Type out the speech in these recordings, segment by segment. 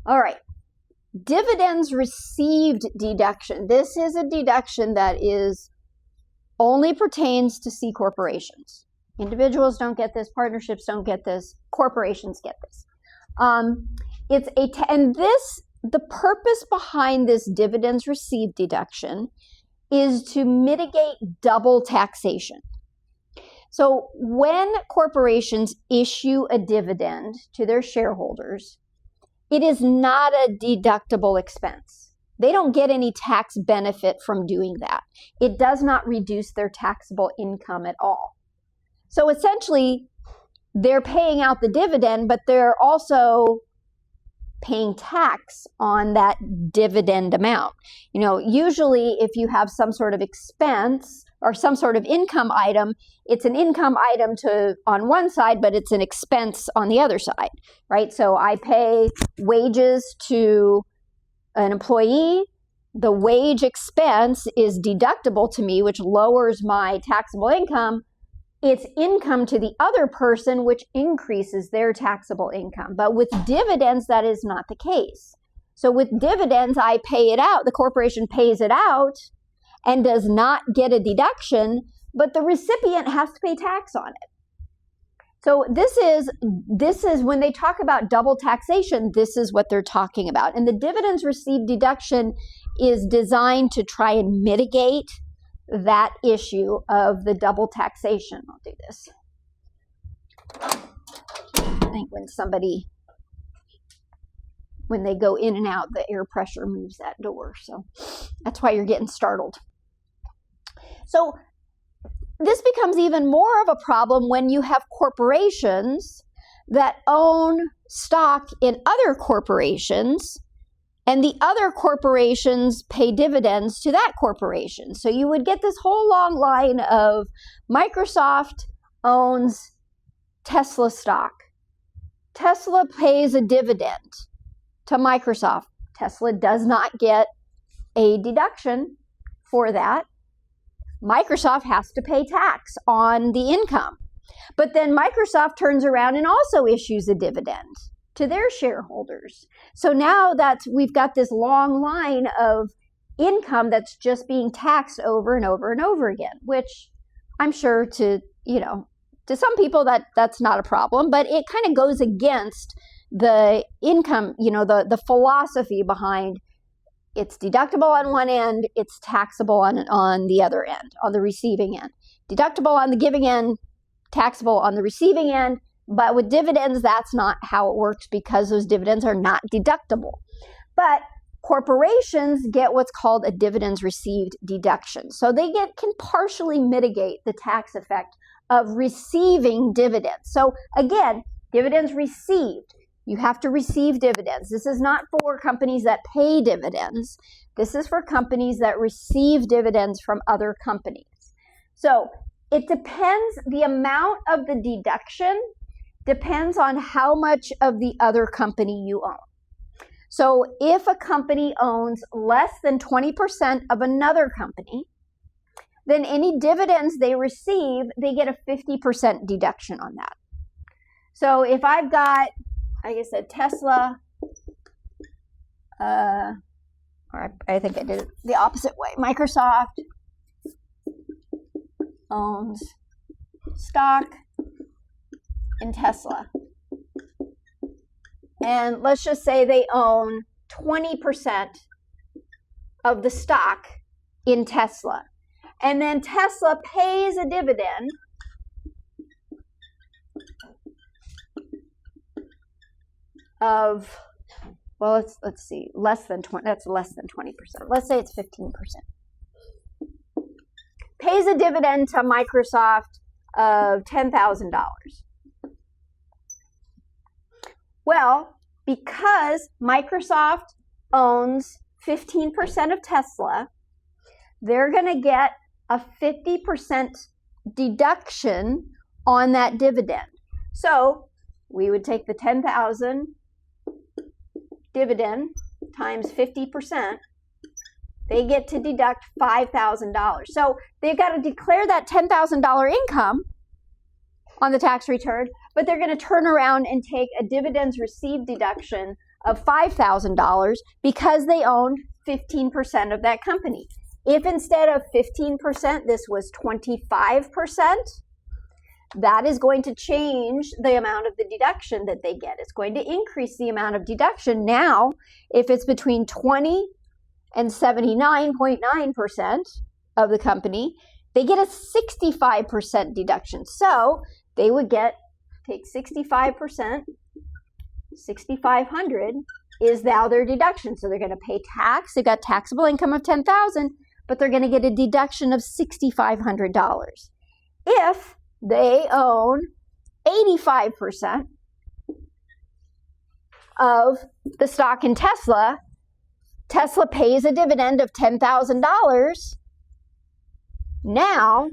All right. Dividends received deduction. This is a deduction that only pertains to C corporations. Individuals don't get this, partnerships don't get this, corporations get this. The purpose behind this dividends received deduction is to mitigate double taxation. So when corporations issue a dividend to their shareholders, it is not a deductible expense. They don't get any tax benefit from doing that. It does not reduce their taxable income at all. So essentially, they're paying out the dividend, but they're also paying tax on that dividend amount. You know, usually if you have some sort of expense or some sort of income item, it's an income item on one side, but it's an expense on the other side, right? So I pay wages to an employee. The wage expense is deductible to me, which lowers my taxable income. It's income to the other person, which increases their taxable income. But with dividends, that is not the case. So with dividends, I pay it out. The corporation pays it out and does not get a deduction, but the recipient has to pay tax on it. So this is when they talk about double taxation, this is what they're talking about. And the dividends received deduction is designed to try and mitigate that issue of the double taxation. I'll do this. I think when they go in and out, the air pressure moves that door. So that's why you're getting startled. So this becomes even more of a problem when you have corporations that own stock in other corporations, and the other corporations pay dividends to that corporation. So you would get this whole long line of Microsoft owns Tesla stock. Tesla pays a dividend to Microsoft. Tesla does not get a deduction for that. Microsoft has to pay tax on the income. But then Microsoft turns around and also issues a dividend to their shareholders. So now we've got this long line of income that's just being taxed over and over and over again, which I'm sure to some people that's not a problem, but it kind of goes against the income, the philosophy behind it's deductible on one end, it's taxable on the other end, on the receiving end. Deductible on the giving end, taxable on the receiving end. But with dividends, that's not how it works because those dividends are not deductible. But corporations get what's called a dividends received deduction. So they can partially mitigate the tax effect of receiving dividends. So again, dividends received. You have to receive dividends. This is not for companies that pay dividends. This is for companies that receive dividends from other companies. So it depends, the amount of the deduction depends on how much of the other company you own. So if a company owns less than 20% of another company, then any dividends they receive, they get a 50% deduction on that. So if I've got, like I said, Tesla, or I think I did it the opposite way. Microsoft owns stock in Tesla. And let's just say they own 20% of the stock in Tesla. And then Tesla pays a dividend of, well, let's see, less than 20, that's less than 20%. Let's say it's 15%. Pays a dividend to Microsoft of $10,000. Well, because Microsoft owns 15% of Tesla, they're going to get a 50% deduction on that dividend. So we would take the $10,000 dividend times 50%. They get to deduct $5,000. So they've got to declare that $10,000 income on the tax return, but they're going to turn around and take a dividends received deduction of $5,000 because they owned 15% of that company. If instead of 15%, this was 25%, that is going to change the amount of the deduction that they get. It's going to increase the amount of deduction. Now, if it's between 20 and 79.9% of the company, they get a 65% deduction. So they would take 65%, 6,500 is now their deduction. So they're going to pay tax. They've got taxable income of $10,000, but they're going to get a deduction of $6,500. If they own 85% of the stock in Tesla, Tesla pays a dividend of $10,000. Now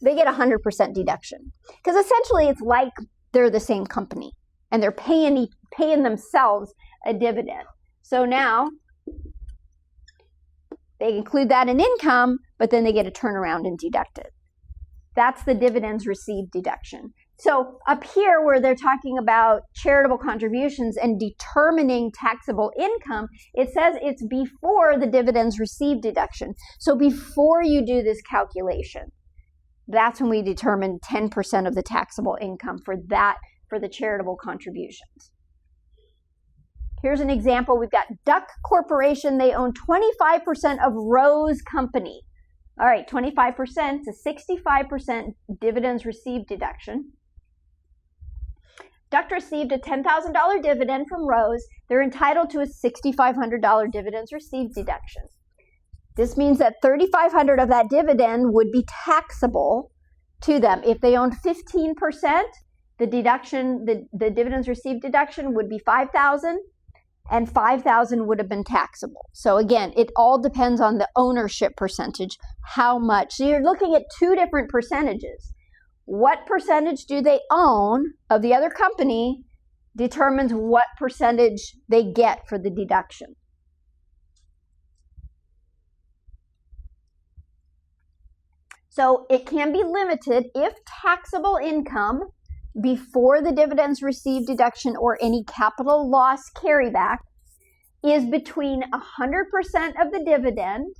they get 100% deduction, because essentially it's like they're the same company and they're paying themselves a dividend. So now they include that in income, but then they get to turn around and deduct it. That's the dividends received deduction. So up here where they're talking about charitable contributions and determining taxable income, it says it's before the dividends received deduction. So before you do this calculation, that's when we determine 10% of the taxable income for the charitable contributions. Here's an example. We've got Duck Corporation. They own 25% of Rose Company. All right, 25% to 65% dividends received deduction. Duck received a $10,000 dividend from Rose. They're entitled to a $6,500 dividends received deduction. This means that $3,500 of that dividend would be taxable to them. If they owned 15%, the deduction, the dividends received deduction would be $5,000, and $5,000 would have been taxable. So again, it all depends on the ownership percentage, how much. So you're looking at two different percentages. What percentage do they own of the other company determines what percentage they get for the deduction. So it can be limited if taxable income before the dividends received deduction or any capital loss carryback is between 100% of the dividend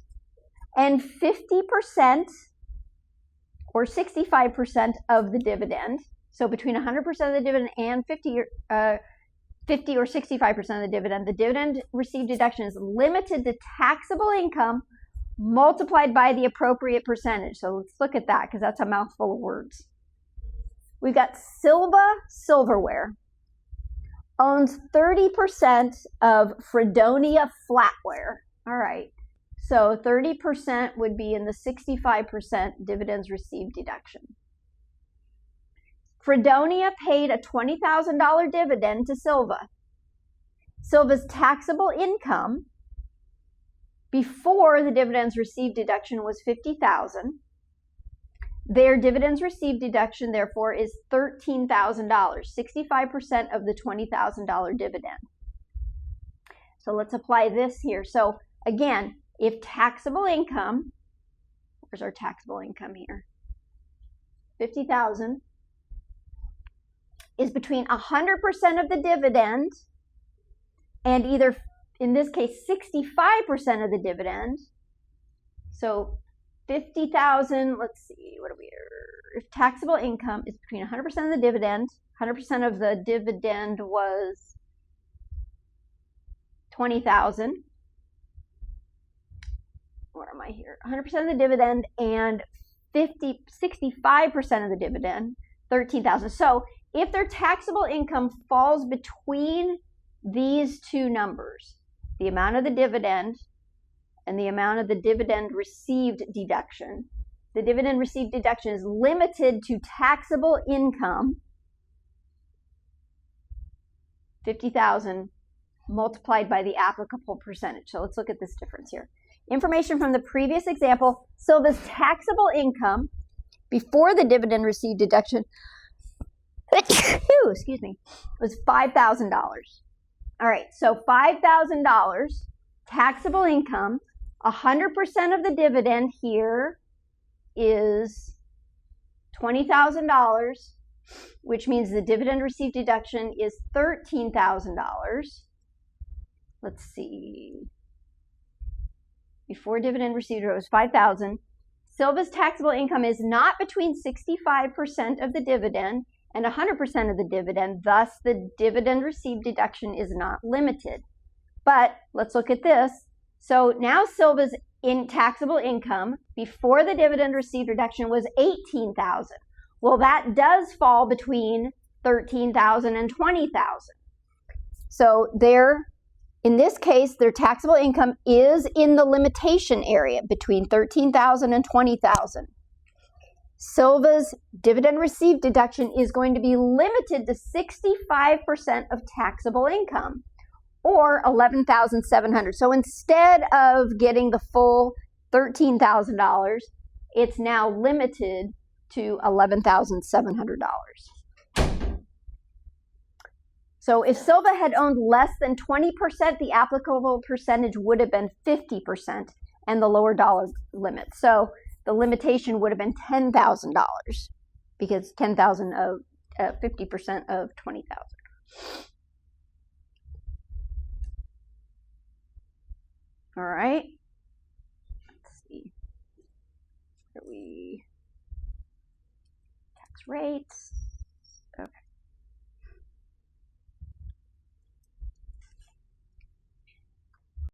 and 50% or 65% of the dividend. So between 100% of the dividend and 50 or 65% of the dividend received deduction is limited to taxable income multiplied by the appropriate percentage. So let's look at that because that's a mouthful of words. We've got Silva Silverware owns 30% of Fredonia Flatware. All right, so 30% would be in the 65% dividends received deduction. Fredonia paid a $20,000 dividend to Silva. Silva's taxable income before the dividends received deduction was $50,000. Their dividends received deduction, therefore, is $13,000, 65% of the $20,000 dividend. So let's apply this here. So again, if taxable income, where's our taxable income here? $50,000 is between 100% of the dividend and either, in this case, 65% of the dividend. So 50,000, let's see, what are we, if taxable income is between 100% of the dividend, 100% of the dividend was 20,000. Where am I here? 100% of the dividend and 65% of the dividend, 13,000. So if their taxable income falls between these two numbers, the amount of the dividend and the amount of the dividend received deduction, the dividend received deduction is limited to taxable income, 50,000 multiplied by the applicable percentage. So let's look at this difference here. Information from the previous example, Silva's taxable income before the dividend received deduction excuse me, was $5,000. All right, so $5,000 taxable income, 100% of the dividend here is $20,000. which means the dividend received deduction is $13,000. Let's see. Before dividend received, it was $5,000. Silva's taxable income is not between 65% of the dividend and 100% of the dividend. Thus, the dividend received deduction is not limited. But let's look at this. So now Silva's taxable income before the dividend received deduction was $18,000. Well, that does fall between $13,000 and $20,000. So in this case, their taxable income is in the limitation area between $13,000 and $20,000. Silva's dividend received deduction is going to be limited to 65% of taxable income, or $11,700. So instead of getting the full $13,000, it's now limited to $11,700. So if Silva had owned less than 20%, the applicable percentage would have been 50% and the lower dollar limit. So the limitation would have been $10,000 because 10,000 of 50% of 20,000. All right. Let's see. Tax rates. Okay.